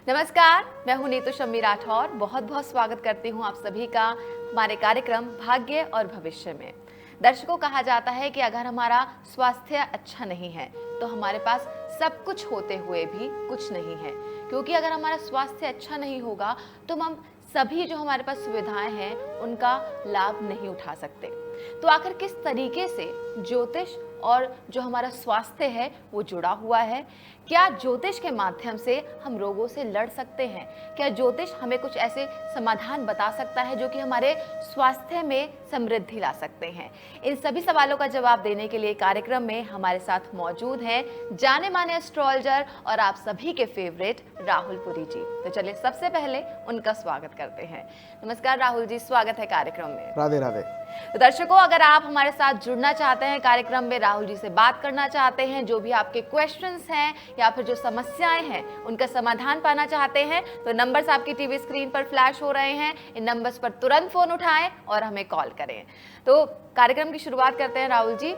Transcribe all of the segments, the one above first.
नमस्कार, मैं हूं नीतू शम्मी राठौर। बहुत बहुत स्वागत करती हूं आप सभी का हमारे कार्यक्रम भाग्य और भविष्य में। दर्शकों, कहा जाता है कि अगर हमारा स्वास्थ्य अच्छा नहीं है तो हमारे पास सब कुछ होते हुए भी कुछ नहीं है, क्योंकि अगर हमारा स्वास्थ्य अच्छा नहीं होगा तो हम सभी जो हमारे पास सुविधाएं हैं उनका लाभ नहीं उठा सकते। तो आखिर किस तरीके से ज्योतिष और जो हमारा स्वास्थ्य है वो जुड़ा हुआ है? क्या ज्योतिष के माध्यम से हम रोगों से लड़ सकते हैं? क्या ज्योतिष हमें कुछ ऐसे समाधान बता सकता है जो कि हमारे स्वास्थ्य में समृद्धि ला सकते हैं? इन सभी सवालों का जवाब देने के लिए कार्यक्रम में हमारे साथ मौजूद हैं जाने माने एस्ट्रोलॉजर और आप सभी के फेवरेट राहुल पुरी जी। तो चलिए सबसे पहले उनका स्वागत करते हैं। नमस्कार राहुल जी, स्वागत है कार्यक्रम में। राधे राधे। तो दर्शकों, अगर आप हमारे साथ जुड़ना चाहते हैं कार्यक्रम में, राहुल जी से बात करना चाहते हैं, जो भी आपके क्वेश्चंस हैं या फिर जो समस्याएं हैं उनका समाधान पाना चाहते हैं, तो नंबर्स आपकी टीवी स्क्रीन पर फ्लैश हो रहे हैं। इन नंबर्स पर तुरंत फोन उठाएं और हमें कॉल करें। तो कार्यक्रम की शुरुआत करते हैं राहुल जी।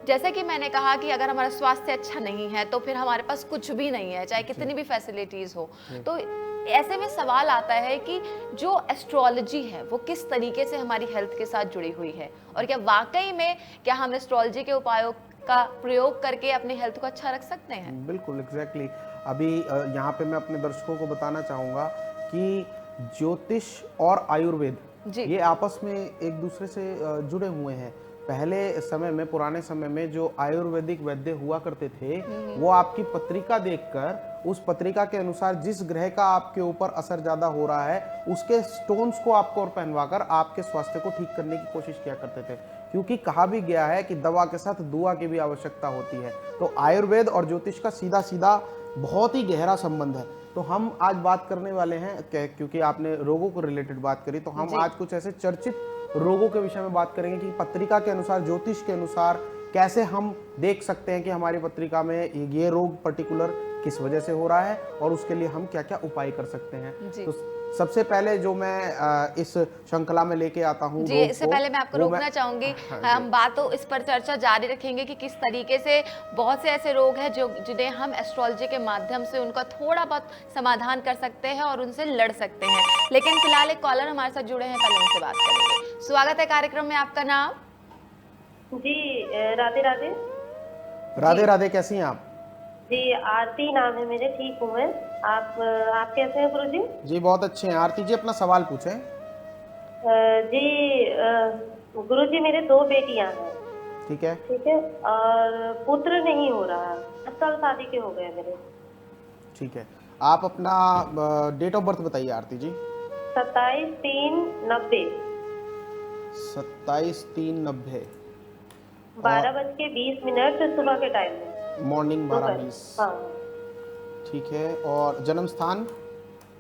जैसे कि मैंने कहा कि अगर हमारा स्वास्थ्य अच्छा नहीं है तो फिर हमारे पास कुछ भी नहीं है, चाहे कितनी भी फैसिलिटीज हो। तो ऐसे में सवाल आता है कि जो एस्ट्रोलॉजी है वो किस तरीके से हमारी हेल्थ के साथ जुड़ी हुई है, और क्या वाकई में क्या हम एस्ट्रोलॉजी के उपायों का प्रयोग करके अपनी हेल्थ को अच्छा रख सकते हैं? बिल्कुल एग्जैक्टली। अभी यहाँ पे मैं अपने दर्शकों को बताना चाहूँगा कि ज्योतिष और आयुर्वेद ये आपस में एक दूसरे से जुड़े हुए हैं। पहले समय में, पुराने समय में जो आयुर्वेदिक वैद्य हुआ करते थे वो आपकी पत्रिका देखकर उस पत्रिका के अनुसार जिस ग्रह का आपके ऊपर असर ज्यादा हो रहा है उसके स्टोन्स को आपको और पहनवाकर आपके स्वास्थ्य को ठीक करने की कोशिश किया करते थे, क्योंकि कहा भी गया है कि दवा के साथ दुआ की भी आवश्यकता होती है। तो आयुर्वेद और ज्योतिष का सीधा सीधा बहुत ही गहरा संबंध है। तो हम आज बात करने वाले हैं, क्योंकि आपने रोगों को रिलेटेड बात करी, तो हम आज कुछ ऐसे चर्चित रोगों के विषय में बात करेंगे कि पत्रिका के अनुसार, ज्योतिष के अनुसार कैसे हम देख सकते हैं कि हमारी पत्रिका में ये रोग पर्टिकुलर किस वजह से हो रहा है और उसके लिए हम क्या क्या उपाय कर सकते हैं। तो सबसे पहले जो मैं इस श्रृंखला में लेके आता हूँ जी, इससे पहले मैं आपको रोकना चाहूंगी। हम बातों इस पर चर्चा जारी रखेंगे कि किस तरीके से बहुत से ऐसे रोग हैं जो जिन्हें हम एस्ट्रोलॉजी के माध्यम से उनका थोड़ा बहुत समाधान कर सकते हैं और उनसे लड़ सकते हैं। लेकिन फिलहाल एक कॉलर हमारे साथ जुड़े हैं, पहले उनसे बात करेंगे। स्वागत है कार्यक्रम में, आपका नाम? जी राधे राधे। राधे राधे, कैसी हैं आप? जी आरती नाम है मेरे, ठीक हूँ मैं। आप कैसे हैं गुरु जी? जी बहुत अच्छे हैं। आरती जी अपना सवाल पूछें। जी गुरु जी, मेरे 2 बेटियां हैं। ठीक है। ठीक है, और पुत्र नहीं हो रहा। 10 साल शादी के हो गए मेरे। ठीक है, आप अपना डेट ऑफ बर्थ बताइए आरती जी। 27/3/90। 27/3/90। 12:20 सुबह के टाइम में, मॉर्निंग 12:20। हाँ। ठीक है, और जन्म स्थान?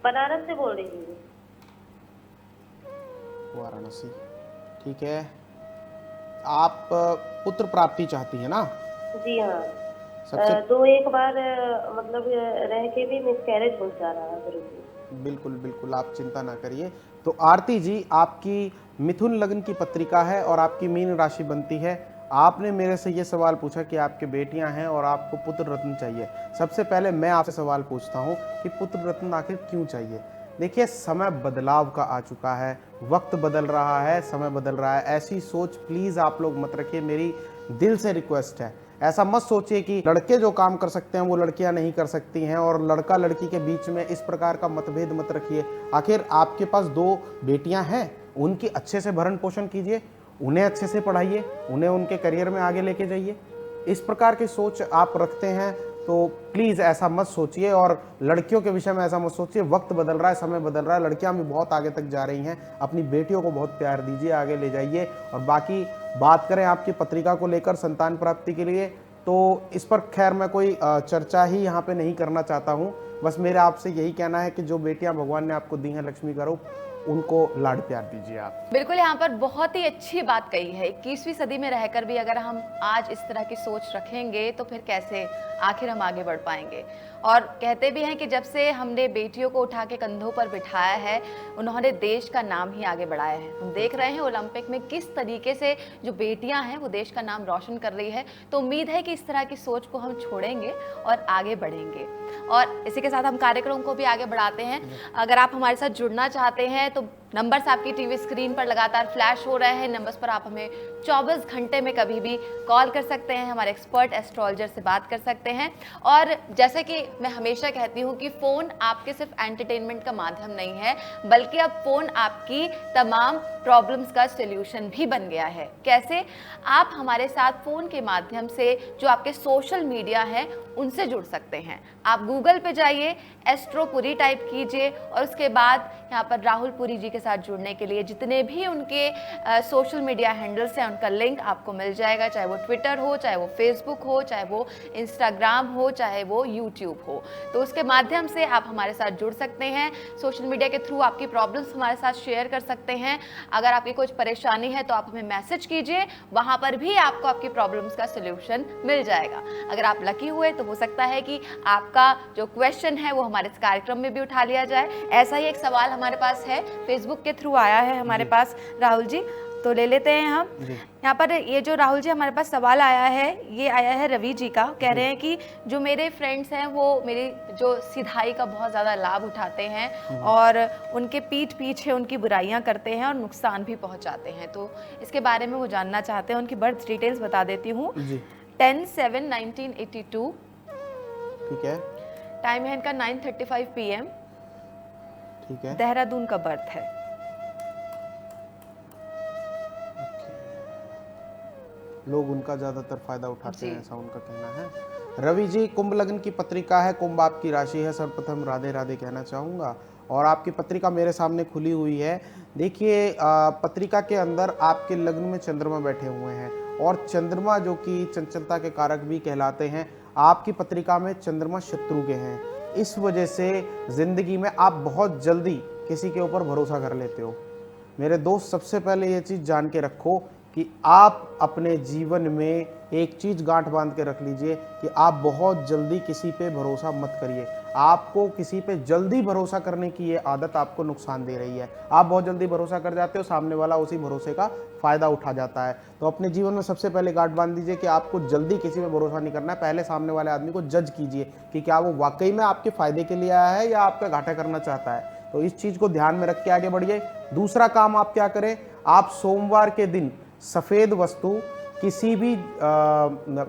बनारस से बोल रही हूँ। वाराणसी। ठीक है, आप पुत्र प्राप्ति चाहती है ना? जी हाँ। सबसे तो एक बार मतलब रह के भी मिसकैरेज हो जा रहा है गुरु जी। बिल्कुल बिल्कुल, आप चिंता ना करिए। तो आरती जी, आपकी मिथुन लग्न की पत्रिका है और आपकी मीन राशि बनती है। आपने मेरे से ये सवाल पूछा कि आपके बेटियां हैं और आपको पुत्र रत्न चाहिए। सबसे पहले मैं आपसे सवाल पूछता हूँ कि पुत्र रत्न आखिर क्यों चाहिए? देखिए, समय बदलाव का आ चुका है, वक्त बदल रहा है, समय बदल रहा है। ऐसी सोच प्लीज़ आप लोग मत रखिए, मेरी दिल से रिक्वेस्ट है। ऐसा मत सोचिए कि लड़के जो काम कर सकते हैं वो लड़कियां नहीं कर सकती हैं, और लड़का लड़की के बीच में इस प्रकार का मतभेद मत रखिए। आखिर आपके पास 2 बेटियां हैं, उनकी अच्छे से भरण पोषण कीजिए, उन्हें अच्छे से पढ़ाइए, उन्हें उनके करियर में आगे लेके जाइए। इस प्रकार की सोच आप रखते हैं तो प्लीज़ ऐसा मत सोचिए, और लड़कियों के विषय में ऐसा मत सोचिए। वक्त बदल रहा है, समय बदल रहा है, लड़कियां भी बहुत आगे तक जा रही हैं। अपनी बेटियों को बहुत प्यार दीजिए, आगे ले जाइए। और बाकी बात करें आपकी पत्रिका को लेकर संतान प्राप्ति के लिए, तो इस पर खैर मैं कोई चर्चा ही यहाँ पे नहीं करना चाहता हूँ। बस मेरा आपसे यही कहना है कि जो बेटियाँ भगवान ने आपको दी हैं लक्ष्मी का रूप, उनको लाड प्यार दीजिए आप। बिल्कुल, यहाँ पर बहुत ही अच्छी बात कही है। 21वीं सदी में रहकर भी अगर हम आज इस तरह की सोच रखेंगे तो फिर कैसे आखिर हम आगे बढ़ पाएंगे। और कहते भी हैं कि जब से हमने बेटियों को उठा के कंधों पर बिठाया है, उन्होंने देश का नाम ही आगे बढ़ाया है। हम देख रहे हैं ओलंपिक में किस तरीके से जो बेटियां हैं वो देश का नाम रोशन कर रही है। तो उम्मीद है कि इस तरह की सोच को हम छोड़ेंगे और आगे बढ़ेंगे। और इसी के साथ हम कार्यक्रम को भी आगे बढ़ाते हैं। अगर आप हमारे साथ जुड़ना चाहते हैं तो नंबर्स आपकी टीवी स्क्रीन पर लगातार फ्लैश हो रहे हैं। नंबर्स पर आप हमें 24 घंटे में कभी भी कॉल कर सकते हैं, हमारे एक्सपर्ट एस्ट्रोलॉजर से बात कर सकते हैं। और जैसे कि मैं हमेशा कहती हूँ कि फ़ोन आपके सिर्फ एंटरटेनमेंट का माध्यम नहीं है, बल्कि अब फ़ोन आपकी तमाम प्रॉब्लम्स का सॉल्यूशन भी बन गया है। कैसे? आप हमारे साथ फ़ोन के माध्यम से जो आपके सोशल मीडिया है उनसे जुड़ सकते हैं। आप गूगल पे जाइए, एस्ट्रोपुरी टाइप कीजिए और उसके बाद यहाँ पर राहुल पुरी जी के साथ जुड़ने के लिए जितने भी उनके सोशल मीडिया हैंडल्स हैं उनका लिंक आपको मिल जाएगा, चाहे वो ट्विटर हो, चाहे वो फेसबुक हो, चाहे वो इंस्टाग्राम हो, चाहे वो यूट्यूब हो। तो उसके माध्यम से आप हमारे साथ जुड़ सकते हैं। सोशल मीडिया के थ्रू आपकी प्रॉब्लम्स हमारे साथ शेयर कर सकते हैं। अगर आपकी कुछ परेशानी है तो आप हमें मैसेज कीजिए, वहाँ पर भी आपको आपकी प्रॉब्लम्स का सोल्यूशन मिल जाएगा। अगर आप लकी हुए तो हो सकता है कि आपका जो क्वेश्चन है वो हमारे इस कार्यक्रम में भी उठा लिया जाए। ऐसा ही एक सवाल हमारे पास है, फेसबुक के थ्रू आया है हमारे पास राहुल जी, तो ले लेते हैं हम। यहाँ पर ये जो राहुल जी हमारे पास सवाल आया है, ये आया है रवि जी का। कह रहे हैं कि जो मेरे फ्रेंड्स हैं वो मेरी जो सिधाई का बहुत ज़्यादा लाभ उठाते हैं और उनके पीठ पीछे उनकी बुराइयां करते हैं और नुकसान भी पहुंचाते हैं। तो इसके बारे में वो जानना चाहते हैं। उनकी बर्थ डिटेल्स बता देती हूँ। 10/7/1982, ठीक है, टाइम है इनका 9:35 PM, ठीक है, देहरादून का बर्थ है। लोग उनका ज्यादातर फायदा उठाते जी। हैं, ऐसा उनका कहना है। रवि जी, कुंभ लग्न की पत्रिका है, कुंभ आपकी राशि है। सर्वप्रथम राधे राधे कहना चाहूँगा और आपकी पत्रिका मेरे सामने खुली हुई है। देखिए, पत्रिका के अंदर आपके लग्न में चंद्रमा बैठे हुए हैं और चंद्रमा जो कि चंचलता के कारक भी कहलाते हैं, आपकी पत्रिका में चंद्रमा शत्रु के हैं। इस वजह से जिंदगी में आप बहुत जल्दी किसी के ऊपर भरोसा कर लेते हो। मेरे दोस्त, सबसे पहले ये चीज़ जान के रखो कि आप अपने जीवन में एक चीज़ गांठ बांध के रख लीजिए कि आप बहुत जल्दी किसी पे भरोसा मत करिए। आपको किसी पे जल्दी भरोसा करने की ये आदत आपको नुकसान दे रही है। आप बहुत जल्दी भरोसा कर जाते हो, सामने वाला उसी भरोसे का फ़ायदा उठा जाता है। तो अपने जीवन में सबसे पहले गांठ बांध दीजिए कि आपको जल्दी किसी पे भरोसा नहीं करना है। पहले सामने वाले आदमी को जज कीजिए कि क्या वो वाकई में आपके फ़ायदे के लिए आया है या आपका घाटा करना चाहता है। तो इस चीज़ को ध्यान में रख के आगे बढ़िए। दूसरा काम आप क्या करें, आप सोमवार के दिन सफ़ेद वस्तु किसी भी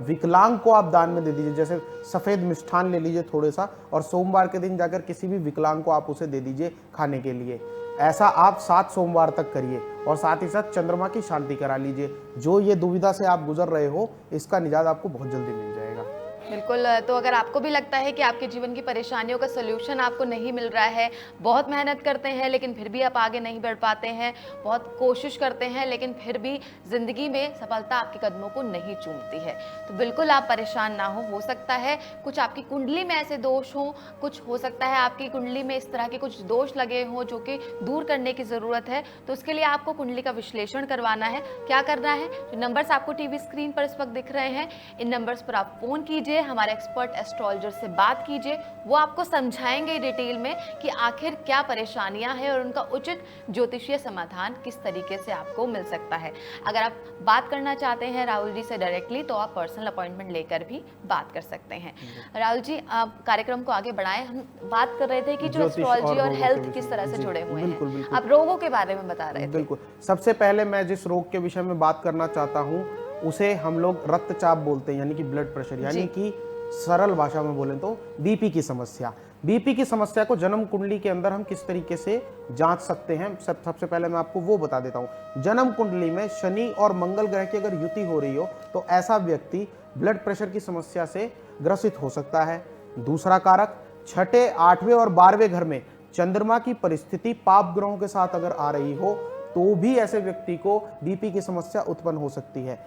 विकलांग को आप दान में दे दीजिए। जैसे सफ़ेद मिष्ठान ले लीजिए थोड़े सा और सोमवार के दिन जाकर किसी भी विकलांग को आप उसे दे दीजिए खाने के लिए। ऐसा आप 7 सोमवार तक करिए और साथ ही साथ चंद्रमा की शांति करा लीजिए। जो ये दुविधा से आप गुजर रहे हो, इसका निजात आपको बहुत जल्दी मिल जाएगा। बिल्कुल। तो अगर आपको भी लगता है कि आपके जीवन की परेशानियों का सलूशन आपको नहीं मिल रहा है, बहुत मेहनत करते हैं लेकिन फिर भी आप आगे नहीं बढ़ पाते हैं, बहुत कोशिश करते हैं लेकिन फिर भी ज़िंदगी में सफलता आपके कदमों को नहीं चूमती है, तो बिल्कुल आप परेशान ना हो सकता है कुछ आपकी कुंडली में ऐसे दोष हों, कुछ हो सकता है आपकी कुंडली में इस तरह के कुछ दोष लगे हों जो कि दूर करने की ज़रूरत है। तो उसके लिए आपको कुंडली का विश्लेषण करवाना है। क्या करना है, जो नंबर्स आपको टीवी स्क्रीन पर इस वक्त दिख रहे हैं, इन नंबर्स पर आप फ़ोन कीजिए, हमारे एक्सपर्ट एस्ट्रोलॉजर से बात कीजिए। वो आपको समझाएंगे डिटेल में कि आखिर क्या परेशानियां हैं और उनका उचित ज्योतिषीय समाधान किस तरीके से आपको मिल सकता है। अगर आप बात करना चाहते हैं राहुल जी से डायरेक्टली तो आप पर्सनल अपॉइंटमेंट लेकर भी बात कर सकते हैं। राहुल जी, आप कार्यक्रम को आगे बढ़ाएं। हम बात कर रहे थे कि जो एस्ट्रोलॉजी और हेल्थ किस तरह से जुड़े हुए हैं, आप रोगों के बारे में बता रहे थे। बिल्कुल। सबसे पहले मैं जिस रोग के विषय में बात करना चाहता हूँ उसे हम लोग रक्तचाप बोलते हैं, यानी कि ब्लड प्रेशर, यानी कि सरल भाषा में बोलें तो बीपी की समस्या। बीपी की समस्या को जन्म कुंडली के अंदर हम किस तरीके से जांच सकते हैं, सबसे पहले मैं आपको वो बता देता हूं। जन्म कुंडली में शनि और मंगल ग्रह की अगर युति हो रही हो तो ऐसा व्यक्ति ब्लड प्रेशर की समस्या से ग्रसित हो सकता है। दूसरा कारक, 6, 8वें और 12वें घर में चंद्रमा की परिस्थिति पाप ग्रहों के साथ अगर आ रही हो तो भी ऐसे व्यक्ति को बीपी की समस्या उत्पन्न हो सकती है।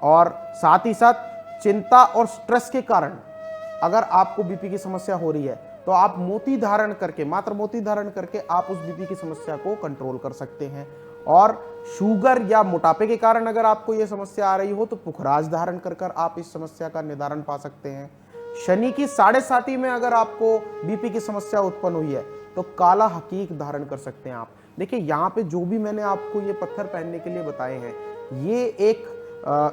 और साथ ही साथ चिंता और स्ट्रेस के कारण अगर आपको बीपी की समस्या हो रही है तो आप मोती धारण करके, मात्र मोती धारण करके आप उस बीपी की समस्या को कंट्रोल कर सकते हैं। और शुगर या मोटापे के कारण अगर आपको ये समस्या आ रही हो तो पुखराज धारण कर कर आप इस समस्या का निदान पा सकते हैं। शनि की 7.5 में अगर आपको बीपी की समस्या उत्पन्न हुई है तो काला हकीक धारण कर सकते हैं आप। देखिए यहाँ पे जो भी मैंने आपको ये पत्थर पहनने के लिए बताए हैं, ये एक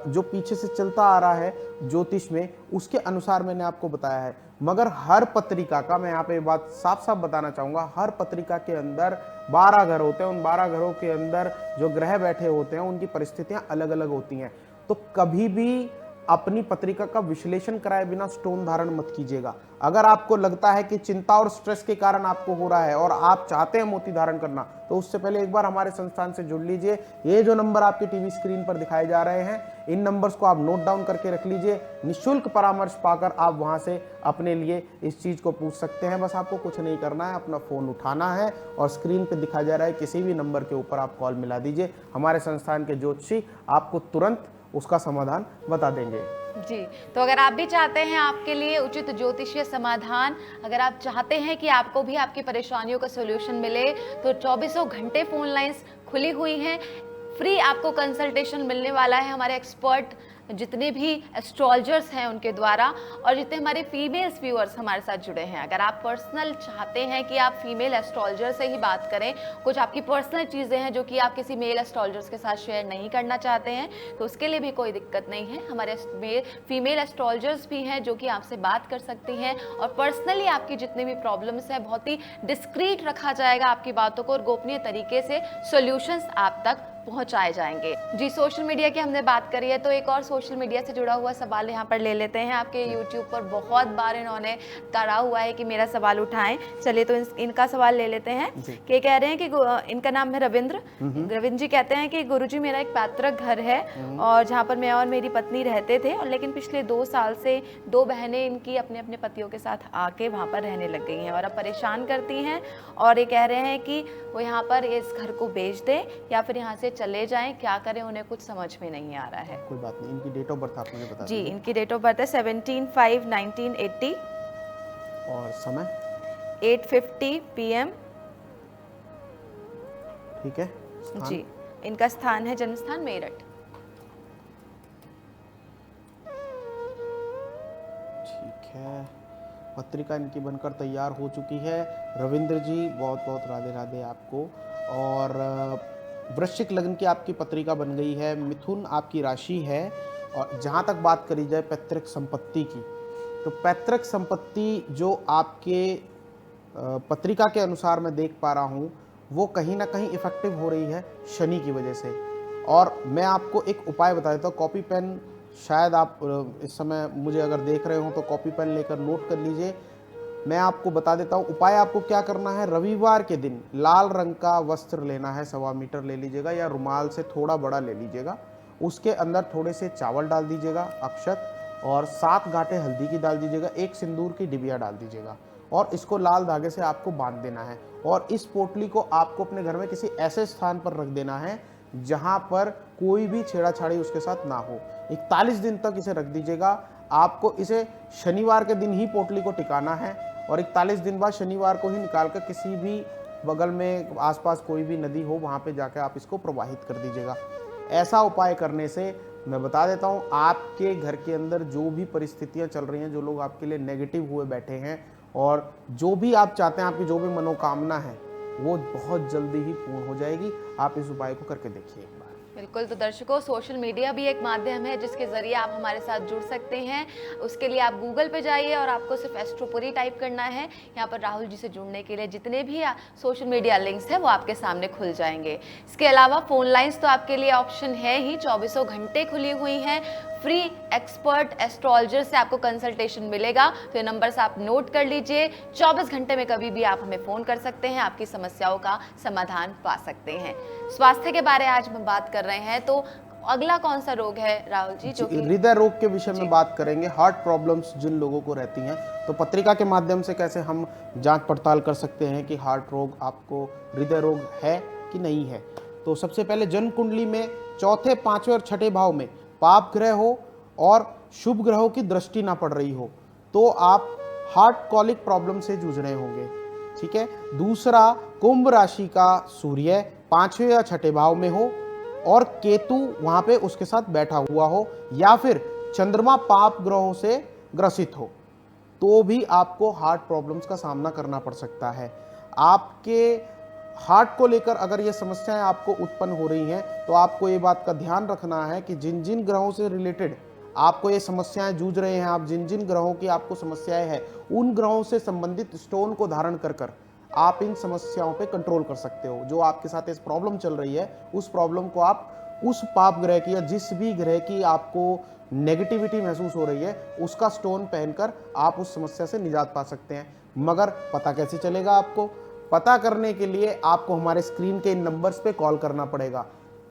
जो पीछे से चलता आ रहा है ज्योतिष में, उसके अनुसार मैंने आपको बताया है। मगर हर पत्रिका का, मैं यहाँ पे बात साफ साफ बताना चाहूँगा, हर पत्रिका के अंदर 12 घर होते हैं। उन 12 घरों के अंदर जो ग्रह बैठे होते हैं उनकी परिस्थितियाँ अलग अलग होती हैं। तो कभी भी अपनी पत्रिका का विश्लेषण कराए बिना स्टोन धारण मत कीजिएगा। अगर आपको लगता है कि चिंता और स्ट्रेस के कारण आपको हो रहा है और आप चाहते हैं मोती धारण करना, तो उससे पहले एक बार हमारे संस्थान से जुड़ लीजिए। ये जो नंबर आपके टीवी स्क्रीन पर दिखाए जा रहे हैं, इन नंबर्स को आप नोट डाउन करके रख लीजिए। निःशुल्क परामर्श पाकर आप वहां से अपने लिए इस चीज को पूछ सकते हैं। बस आपको कुछ नहीं करना है, अपना फोन उठाना है और स्क्रीन पर दिखाया जा रहा है किसी भी नंबर के ऊपर आप कॉल मिला दीजिए। हमारे संस्थान के ज्योतिषी आपको तुरंत उसका समाधान बता देंगे। जी, तो अगर आप भी चाहते हैं आपके लिए उचित ज्योतिषीय समाधान, अगर आप चाहते हैं कि आपको भी आपकी परेशानियों का सॉल्यूशन मिले, तो 24 घंटे फोन लाइंस खुली हुई हैं। फ्री आपको कंसल्टेशन मिलने वाला है हमारे एक्सपर्ट जितने भी एस्ट्रोलॉजर्स हैं उनके द्वारा, और जितने हमारे फीमेल्स व्यूअर्स हमारे साथ जुड़े हैं। अगर आप पर्सनल चाहते हैं कि आप फीमेल एस्ट्रोलॉजर से ही बात करें, कुछ आपकी पर्सनल चीज़ें हैं जो कि आप किसी मेल एस्ट्रोलॉजर्स के साथ शेयर नहीं करना चाहते हैं, तो उसके लिए भी कोई दिक्कत नहीं है। हमारे फीमेल एस्ट्रोलॉजर्स भी हैं जो कि आपसे बात कर सकती हैं, और पर्सनली आपकी जितनी भी प्रॉब्लम्स हैं बहुत ही डिस्क्रीट रखा जाएगा आपकी बातों को, और गोपनीय तरीके से सॉल्यूशंस आप तक पहुंचाए जाएंगे। जी, सोशल मीडिया की हमने बात करी है, तो एक और सोशल मीडिया से जुड़ा हुआ सवाल यहाँ पर ले लेते हैं। आपके यूट्यूब पर बहुत बार इन्होंने करा हुआ है कि मेरा सवाल उठाएं। चलिए, तो इनका सवाल ले लेते हैं कि कह रहे हैं कि इनका नाम है रविंद्र। रविंद्र जी कहते हैं कि गुरुजी, मेरा एक पैतृक घर है और जहाँ पर मैं और मेरी पत्नी रहते थे, और लेकिन पिछले 2 साल से 2 बहनें इनकी अपने अपने पतियों के साथ आके वहाँ पर रहने लग गई हैं और अब परेशान करती हैं, और ये कह रहे हैं कि वो यहाँ पर इस घर को बेच दें या फिर यहाँ से चले जाएं, क्या करें, उन्हें कुछ समझ में नहीं आ रहा है। कोई बात नहीं, इनकी डेट ऑफ बर्थ आप मुझे बता जी, दीजिए। इनकी डेट ऑफ बर्थ है 17/5/1980 और समय 8:50 PM। ठीक है। स्थान? जी, इनका स्थान है, जन्म स्थान मेरठ। ठीक है, पत्रिका इनकी बनकर तैयार हो चुकी है। रविंद्र जी, बहुत बहुत राधे राधे आपको। और वृश्चिक लग्न की आपकी पत्रिका बन गई है, मिथुन आपकी राशि है। और जहाँ तक बात करी जाए पैतृक संपत्ति की, तो पैतृक संपत्ति जो आपके पत्रिका के अनुसार मैं देख पा रहा हूँ, वो कहीं ना कहीं इफेक्टिव हो रही है शनि की वजह से। और मैं आपको एक उपाय बता देता हूँ। कॉपी पेन, शायद आप इस समय मुझे अगर देख रहे हो तो कॉपी पेन लेकर नोट कर लीजिए। मैं आपको बता देता हूँ उपाय। आपको क्या करना है, रविवार के दिन लाल रंग का वस्त्र लेना है, 1.25 मीटर ले लीजिएगा, या रुमाल से थोड़ा बड़ा ले लीजिएगा। उसके अंदर थोड़े से चावल डाल दीजिएगा, अक्षत, और 7 गांठें हल्दी की डाल दीजिएगा, 1 सिंदूर की डिबिया डाल दीजिएगा, और इसको लाल धागे से आपको बांध देना है। और इस पोटली को आपको अपने घर में किसी ऐसे स्थान पर रख देना है जहाँ पर कोई भी छेड़ाछाड़ी उसके साथ ना हो। 41 दिन तक इसे रख दीजिएगा। आपको इसे शनिवार के दिन ही पोटली को टिकाना है, और 41 दिन बाद शनिवार को ही निकाल कर किसी भी बगल में आसपास कोई भी नदी हो वहाँ पे जाकर आप इसको प्रवाहित कर दीजिएगा। ऐसा उपाय करने से मैं बता देता हूँ, आपके घर के अंदर जो भी परिस्थितियाँ चल रही हैं, जो लोग आपके लिए नेगेटिव हुए बैठे हैं, और जो भी आप चाहते हैं, आपकी जो भी मनोकामना है, वो बहुत जल्दी ही पूर्ण हो जाएगी। आप इस उपाय को करके देखिए एक बार। बिल्कुल, तो दर्शकों, सोशल मीडिया भी एक माध्यम है जिसके ज़रिए आप हमारे साथ जुड़ सकते हैं। उसके लिए आप गूगल पे जाइए और आपको सिर्फ एस्ट्रोपुरी टाइप करना है। यहाँ पर राहुल जी से जुड़ने के लिए जितने भी सोशल मीडिया लिंक्स हैं वो आपके सामने खुल जाएंगे। इसके अलावा फ़ोन लाइन्स तो आपके लिए ऑप्शन है ही, 24 घंटे खुली हुई हैं। फ्री एक्सपर्ट एस्ट्रोलॉजर से आपको कंसल्टेशन मिलेगा, तो ये नंबर्स आप नोट कर लीजिए। 24 घंटे में कभी भी आप हमें फ़ोन कर सकते हैं, आपकी समस्याओं का समाधान पा सकते हैं। स्वास्थ्य के बारे में आज हम बात कर रहे हैं, तो अगला कौन सा रोग है राहुल जी? जो हृदय रोग के विषय में बात करेंगे। हार्ट प्रॉब्लम्स जिन लोगों को रहती हैं, तो पत्रिका के माध्यम से कैसे हम जांच पड़ताल कर सकते हैं कि हार्ट रोग आपको हृदय रोग है कि नहीं है। तो सबसे पहले जन्म कुंडली में 4थे, 5वें और 6ठे भाव में पाप ग्रह हो और शुभ ग्रहों की दृष्टि ना पड़ रही हो, तो आप हार्ट कॉलिक प्रॉब्लम से जूझ रहे होंगे। ठीक है। दूसरा, कुंभ राशि का सूर्य 5वें या 6ठे भाव में हो और केतु वहां पे उसके साथ बैठा हुआ हो, या फिर चंद्रमा पाप ग्रहों से ग्रसित हो, तो भी आपको हार्ट प्रॉब्लम्स का सामना करना पड़ सकता है। आपके हार्ट को लेकर अगर ये समस्याएं आपको उत्पन्न हो रही हैं, तो आपको ये बात का ध्यान रखना है कि जिन जिन ग्रहों से रिलेटेड आपको ये समस्याएं जूझ रहे हैं, आप जिन जिन ग्रहों की आपको समस्याएं हैं, उन ग्रहों से संबंधित स्टोन को धारण कर कर आप इन समस्याओं पे कंट्रोल कर सकते हो। जो आपके साथ इस प्रॉब्लम चल रही है, उस प्रॉब्लम को आप उस पाप ग्रह की या जिस भी ग्रह की आपको नेगेटिविटी महसूस हो रही है, उसका स्टोन पहनकर आप उस समस्या से निजात पा सकते हैं। मगर पता कैसे चलेगा? आपको पता करने के लिए आपको हमारे स्क्रीन के इन नंबर्स पे कॉल करना पड़ेगा।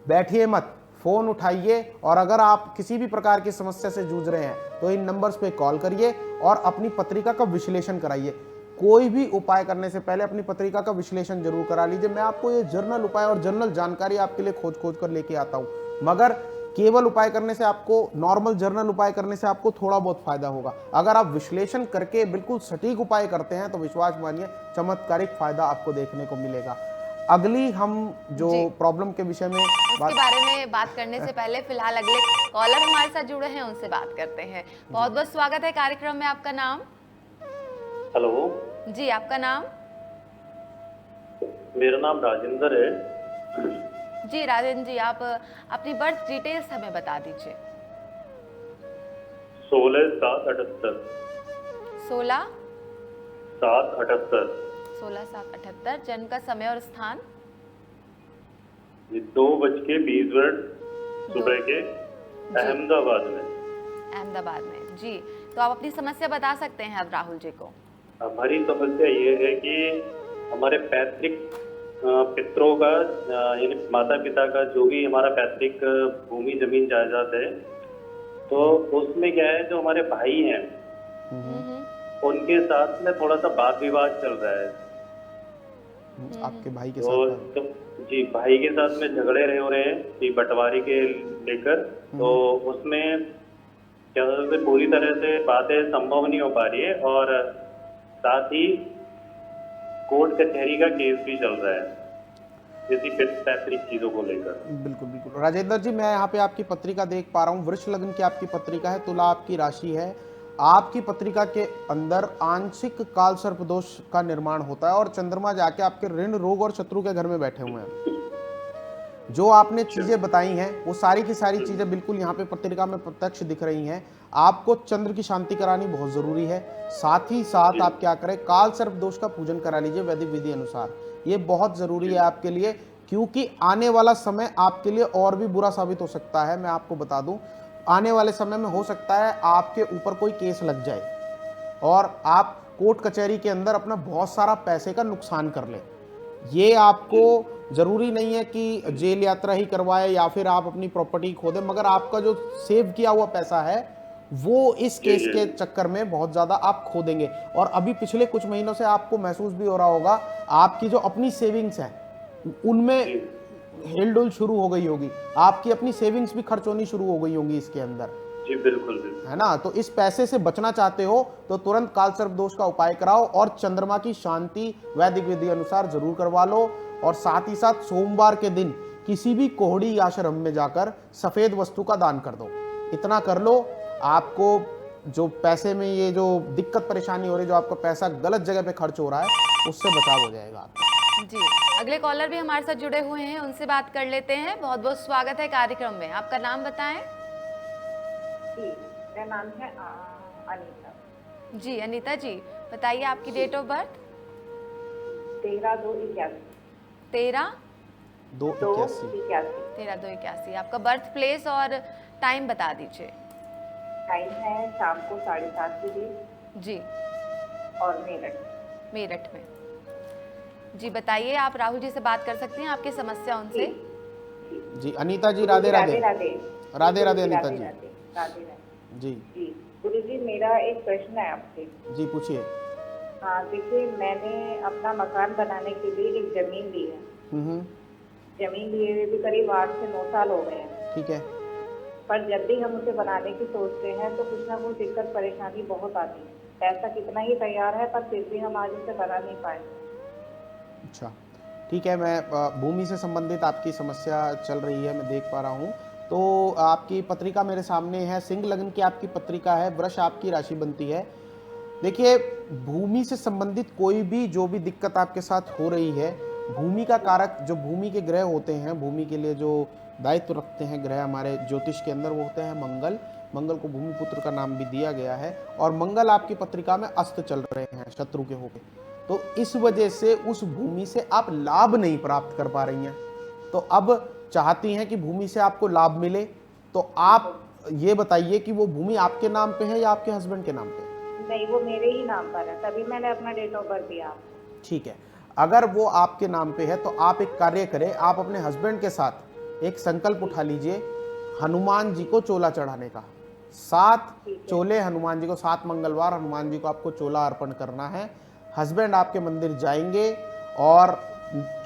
बैठिए मत, फोन उठाइए, और अगर आप किसी भी प्रकार की समस्या से जूझ रहे हैं तो इन नंबर्स पे कॉल करिए और अपनी पत्रिका का विश्लेषण कराइए। कोई भी उपाय करने से पहले अपनी पत्रिका का विश्लेषण जरूर करा लीजिए। मैं आपको ये जर्नल उपाय और जर्नल जानकारी आपके लिए खोज खोज कर लेके आता हूँ, मगर केवल उपाय करने से आपको, नॉर्मल जर्नल उपाय करने से आपको थोड़ा बहुत फायदा होगा। अगर आप विश्लेषण करके बिल्कुल सटीक उपाय करते हैं तो विश्वास मानिए चमत्कारिक फायदा आपको देखने को मिलेगा। अगली हम जो प्रॉब्लम के विषय में उसके बारे में बात करने से पहले फिलहाल अगले कॉलर हमारे साथ जुड़े हैं, उनसे बात करते हैं। बहुत बहुत स्वागत है कार्यक्रम में। आपका नाम? हेलो जी, आपका नाम? मेरा नाम राजेंद्र है। जी राजेंद्र जी, आप अपनी बर्थ डिटेल्स हमें बता दीजिए। 16/7/78। 16/7/78। 16/7/78। जन्म का समय और स्थान? 2:20 सुबह के अहमदाबाद में। अहमदाबाद में। जी, तो आप अपनी समस्या बता सकते हैं अब राहुल जी को। हमारी समस्या ये है कि हमारे पैतृक पितरों का, यानी माता पिता का जो भी हमारा पैतृक भूमि जमीन जायदाद है, तो उसमें क्या है, जो हमारे भाई हैं उनके साथ में थोड़ा सा वाद विवाद चल रहा है। आपके भाई के तो जी, भाई के साथ में झगड़े रहे हो रहे हैं कि बंटवारे के लेकर, तो उसमें क्या पूरी तरह से बातें संभव नहीं हो पा रही है, और साथ ही कोर्ट कचहरी का केस भी चल रहा है किसी पैतृक चीजों को लेकर। बिल्कुल बिल्कुल राजेंद्र जी, मैं यहाँ पे आपकी पत्रिका देख पा रहा हूँ। वृष लग्न की आपकी पत्रिका है, तुला आपकी राशि है। आपकी पत्रिका के अंदर आंशिक काल सर्प दोष का निर्माण होता है और चंद्रमा जाके आपके ऋण, रोग और शत्रु के घर में बैठे हुए हैं। जो आपने चीजें बताई हैं वो सारी की सारी चीजें बिल्कुल यहाँ पे पत्रिका में प्रत्यक्ष दिख रही हैं। आपको चंद्र की शांति करानी बहुत जरूरी है। साथ ही साथ आप क्या करें, काल सर्प दोष का पूजन करा लीजिए वैदिक विधि अनुसार। ये बहुत जरूरी है आपके लिए, क्योंकि आने वाला समय आपके लिए और भी बुरा साबित हो सकता है। मैं आपको बता दूं, आने वाले समय में हो सकता है आपके ऊपर कोई केस लग जाए और आप कोर्ट कचहरी के अंदर अपना बहुत सारा पैसे का नुकसान कर लें। ये आपको जरूरी नहीं है कि जेल यात्रा ही करवाए या फिर आप अपनी प्रॉपर्टी खो दें, मगर आपका जो सेव किया हुआ पैसा है वो इस केस के चक्कर में बहुत ज्यादा आप खो देंगे। और अभी पिछले कुछ महीनों से आपको महसूस भी हो रहा होगा, आपकी जो अपनी सेविंग्स है उनमें हिलडुल शुरू हो गई होगी, आपकी अपनी सेविंग्स भी खर्च होनी शुरू हो गई होंगी इसके अंदर। जी बिल्कुल है ना। तो इस पैसे से बचना चाहते हो तो तुरंत काल सर्प दोष का उपाय कराओ और चंद्रमा की शांति वैदिक विधि अनुसार जरूर करवा लो। और साथ ही साथ सोमवार के दिन किसी भी कोहड़ी आश्रम में जाकर सफेद वस्तु का दान कर दो। इतना कर लो, आपको जो पैसे में ये जो दिक्कत परेशानी हो रही है, जो आपका पैसा गलत जगह पे खर्च हो रहा है, उससे बचाव हो जाएगा आपका। जी, अगले कॉलर भी हमारे साथ जुड़े हुए हैं, उनसे बात कर लेते हैं। बहुत बहुत स्वागत है कार्यक्रम में। आपका नाम बताएं। जी, मेरा नाम है अनीता। जी अनीता जी, बताइए आपकी डेट ऑफ बर्थ। 13/2/81। 13/2/81। आपका बर्थ प्लेस और टाइम बता दीजिए। टाइम है शाम को 7:30 बजे। जी, और मेरठ में। जी बताइए, आप राहुल जी से बात कर सकती हैं, आपकी समस्या उनसे। जी अनीता जी, राधे राधे। राधे राधे अनीता जी। राधे राधे जी जी। गुरु जी, मेरा एक प्रश्न है आपसे। जी पूछिए। हाँ देखिए, मैंने अपना मकान बनाने के लिए एक जमीन ली है। जमीन लिए हुए भी करीब 8 से 9 साल हो गए हैं। ठीक है। पर जब भी हम उसे बनाने की सोचते हैं तो कुछ ना कुछ दिक्कत परेशानी बहुत आती है। पैसा कितना ही तैयार है, पर फिर भी हम आज उसे बना नहीं पाए। अच्छा, ठीक है। मैं भूमि से संबंधित आपकी समस्या चल रही है, मैं देख पा रहा हूँ। तो आपकी पत्रिका मेरे सामने है, सिंह लग्न की आपकी पत्रिका है, वृष आपकी राशि बनती है। देखिए, भूमि से संबंधित कोई भी जो भी दिक्कत आपके साथ हो रही है, भूमि का कारक जो भूमि के ग्रह होते हैं, भूमि के लिए जो दायित्व रखते हैं ग्रह हमारे ज्योतिष के अंदर, वो होते हैं मंगल। मंगल को भूमिपुत्र का नाम भी दिया गया है, और मंगल आपकी पत्रिका में अस्त चल रहे हैं शत्रु के होके। तो इस वजह से उस भूमि से आप लाभ नहीं प्राप्त कर पा रही हैं। तो अब चाहती हैं कि भूमि से आपको लाभ मिले, तो आप ये बताइए कि वो भूमि आपके नाम पे है या आपके हस्बैंड के नाम पे है? नहीं, वो मेरे ही नाम पर है, तभी मैंने अपना डेट ऑफ बर्थ दिया। ठीक है, अगर वो आपके नाम पे है तो आप एक कार्य करें, आप अपने हस्बैंड के साथ एक संकल्प उठा लीजिए हनुमान जी को चोला चढ़ाने का। 7 चोले हनुमान जी को, 7 मंगलवार हनुमान जी को आपको चोला अर्पण करना है। हस्बैंड आपके मंदिर जाएंगे और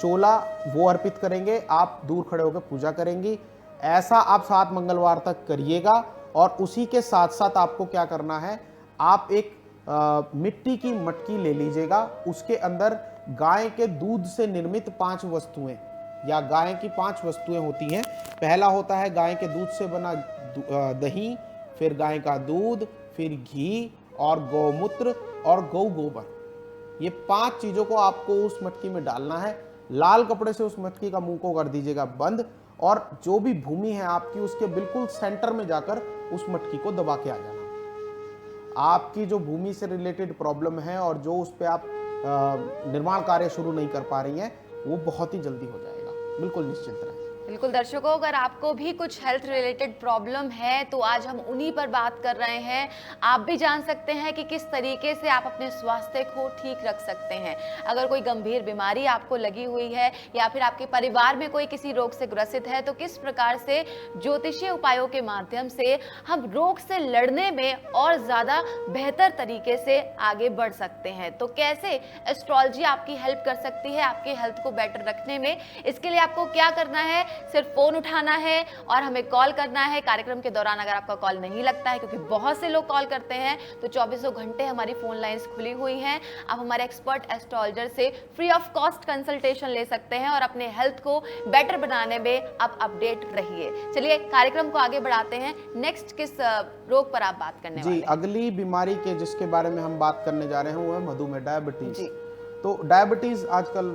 चोला वो अर्पित करेंगे, आप दूर खड़े होकर पूजा करेंगी। ऐसा आप 7 मंगलवार तक करिएगा। और उसी के साथ साथ आपको क्या करना है, आप एक मिट्टी की मटकी ले लीजिएगा, उसके अंदर गाय के दूध से निर्मित 5 वस्तुएं या गाय की 5 वस्तुएं होती हैं। पहला होता है गाय के दूध से बना दही, फिर गाय का दूध, फिर घी और गौमूत्र और गौ गोबर। ये 5 चीजों को आपको उस मटकी में डालना है। लाल कपड़े से उस मटकी का मुंह को कर दीजिएगा बंद, और जो भी भूमि है आपकी उसके बिल्कुल सेंटर में जाकर उस मटकी को दबा के आ जाना। आपकी जो भूमि से रिलेटेड प्रॉब्लम है और जो उस पर आप निर्माण कार्य शुरू नहीं कर पा रही हैं, वो बहुत ही जल्दी हो जाएगा। बिल्कुल निश्चिंत रहें। बिल्कुल दर्शकों, अगर आपको भी कुछ हेल्थ रिलेटेड प्रॉब्लम है तो आज हम उन्हीं पर बात कर रहे हैं। आप भी जान सकते हैं कि किस तरीके से आप अपने स्वास्थ्य को ठीक रख सकते हैं। अगर कोई गंभीर बीमारी आपको लगी हुई है या फिर आपके परिवार में कोई किसी रोग से ग्रसित है, तो किस प्रकार से ज्योतिषीय उपायों के माध्यम से हम रोग से लड़ने में और ज़्यादा बेहतर तरीके से आगे बढ़ सकते हैं। तो कैसे एस्ट्रोलॉजी आपकी हेल्प कर सकती है आपके हेल्थ को बेटर रखने में। इसके लिए आपको क्या करना है, सिर्फ फोन उठाना है और हमें कॉल करना है। कार्यक्रम के दौरान अगर आपका कॉल नहीं लगता है, क्योंकि बहुत से लोग कॉल करते हैं, तो 24 घंटे हमारी फोन लाइंस खुली हुई हैं। आप हमारे एक्सपर्ट एस्ट्रोलॉजर से फ्री ऑफ कॉस्ट कंसल्टेशन ले सकते हैं और अपने हेल्थ को बेटर बनाने में आप अपडेट रहिए। चलिए कार्यक्रम को आगे बढ़ाते हैं। नेक्स्ट किस रोग पर आप बात करने वाले हैं? अगली बीमारी के जिसके बारे में हम बात करने जा रहे हैं वो है मधुमेह, डायबिटीज। तो डायबिटीज आजकल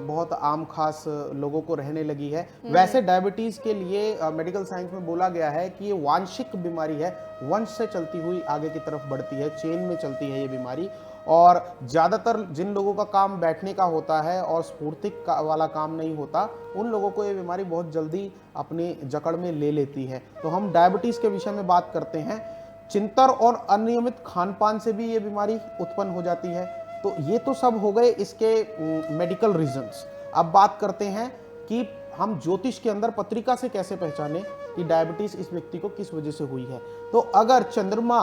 बहुत आम खास लोगों को रहने लगी है। वैसे डायबिटीज के लिए मेडिकल साइंस में बोला गया है कि ये वांशिक बीमारी है, वंश से चलती हुई आगे की तरफ बढ़ती है, चेन में चलती है ये बीमारी। और ज़्यादातर जिन लोगों का काम बैठने का होता है और स्फूर्ति वाला काम नहीं होता, उन लोगों को ये बीमारी बहुत जल्दी अपनी जकड़ में ले लेती है। तो हम डायबिटीज़ के विषय में बात करते हैं। चिंतर और अनियमित खान पान से भी ये बीमारी उत्पन्न हो जाती है। तो ये तो सब हो गए इसके मेडिकल रीजंस। अब बात करते हैं कि हम ज्योतिष के अंदर पत्रिका से कैसे पहचाने कि डायबिटीज इस व्यक्ति को किस वजह से हुई है। तो अगर चंद्रमा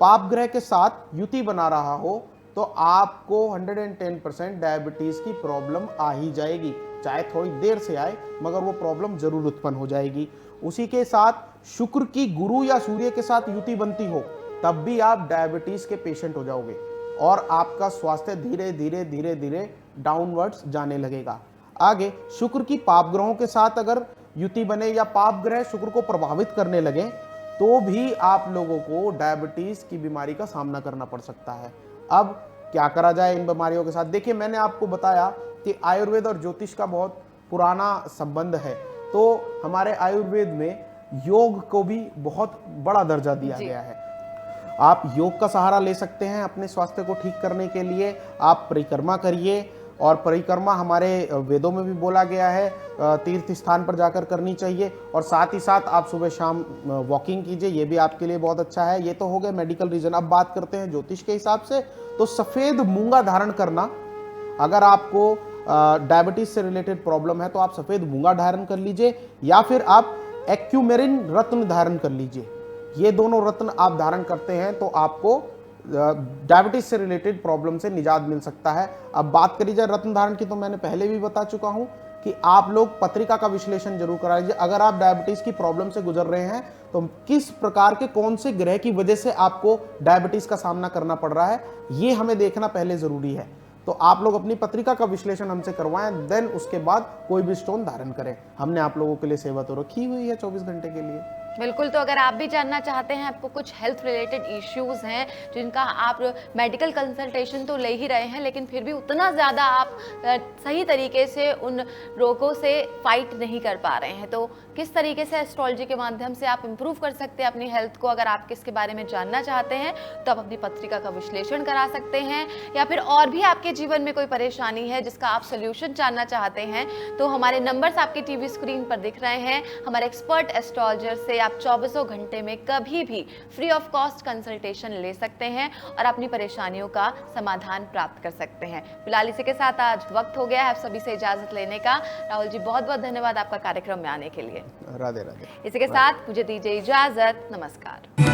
पाप ग्रह के साथ युति बना रहा हो तो आपको 110% डायबिटीज की प्रॉब्लम आ ही जाएगी, चाहे थोड़ी देर से आए मगर वो प्रॉब्लम जरूर उत्पन्न हो जाएगी। उसी के साथ शुक्र की गुरु या सूर्य के साथ युति बनती हो तब भी आप डायबिटीज के पेशेंट हो जाओगे और आपका स्वास्थ्य धीरे धीरे धीरे धीरे डाउनवर्ड्स जाने लगेगा। आगे शुक्र की पाप ग्रहों के साथ अगर युति बने या पाप ग्रह शुक्र को प्रभावित करने लगे तो भी आप लोगों को डायबिटीज की बीमारी का सामना करना पड़ सकता है। अब क्या करा जाए इन बीमारियों के साथ? देखिए, मैंने आपको बताया कि आयुर्वेद और ज्योतिष का बहुत पुराना संबंध है। तो हमारे आयुर्वेद में योग को भी बहुत बड़ा दर्जा दिया गया है। आप योग का सहारा ले सकते हैं अपने स्वास्थ्य को ठीक करने के लिए। आप परिक्रमा करिए, और परिक्रमा हमारे वेदों में भी बोला गया है तीर्थ स्थान पर जाकर करनी चाहिए। और साथ ही साथ आप सुबह शाम वॉकिंग कीजिए, ये भी आपके लिए बहुत अच्छा है। ये तो हो गए मेडिकल रीजन। अब बात करते हैं ज्योतिष के हिसाब से। तो सफ़ेद मूंगा धारण करना, अगर आपको डायबिटीज से रिलेटेड प्रॉब्लम है तो आप सफ़ेद मूंगा धारण कर लीजिए, या फिर आप एक्यूमेरिन रत्न धारण कर लीजिए। ये दोनों रत्न आप धारण करते हैं तो आपको डायबिटीज से रिलेटेड प्रॉब्लम से निजात मिल सकता है। अब बात करी जाए रत्न धारण की, तो मैंने पहले भी बता चुका हूं कि आप लोग पत्रिका का विश्लेषण जरूर करा लीजिए। अगर आप डायबिटीज की प्रॉब्लम से गुजर रहे हैं तो किस प्रकार के कौन से ग्रह की वजह से आपको डायबिटीज का सामना करना पड़ रहा है, ये हमें देखना पहले जरूरी है। तो आप लोग अपनी पत्रिका का विश्लेषण हमसे करवाएं, देन उसके बाद कोई भी स्टोन धारण करें। हमने आप लोगों के लिए सेवा तो रखी हुई है 24 घंटे के लिए। बिल्कुल। तो अगर आप भी जानना चाहते हैं, आपको कुछ हेल्थ रिलेटेड इश्यूज हैं जिनका आप मेडिकल कंसल्टेशन तो ले ही रहे हैं, लेकिन फिर भी उतना ज़्यादा आप सही तरीके से उन रोगों से फाइट नहीं कर पा रहे हैं, तो किस तरीके से एस्ट्रोलॉजी के माध्यम से आप इम्प्रूव कर सकते हैं अपनी हेल्थ को, अगर आप इसके बारे में जानना चाहते हैं तो आप अपनी पत्रिका का विश्लेषण करा सकते हैं। या फिर और भी आपके जीवन में कोई परेशानी है जिसका आप सोल्यूशन जानना चाहते हैं, तो हमारे नंबर्स आपके टीवी स्क्रीन पर दिख रहे हैं। हमारे एक्सपर्ट एस्ट्रोलॉजर से आप 24 घंटे में कभी भी फ्री ऑफ कॉस्ट कंसल्टेशन ले सकते हैं और अपनी परेशानियों का समाधान प्राप्त कर सकते हैं। फिलहाल इसी के साथ आज वक्त हो गया है आप सभी से इजाजत लेने का। राहुल जी, बहुत बहुत धन्यवाद आपका कार्यक्रम में आने के लिए। राधे राधे। इसी के साथ मुझे दीजिए इजाजत। नमस्कार।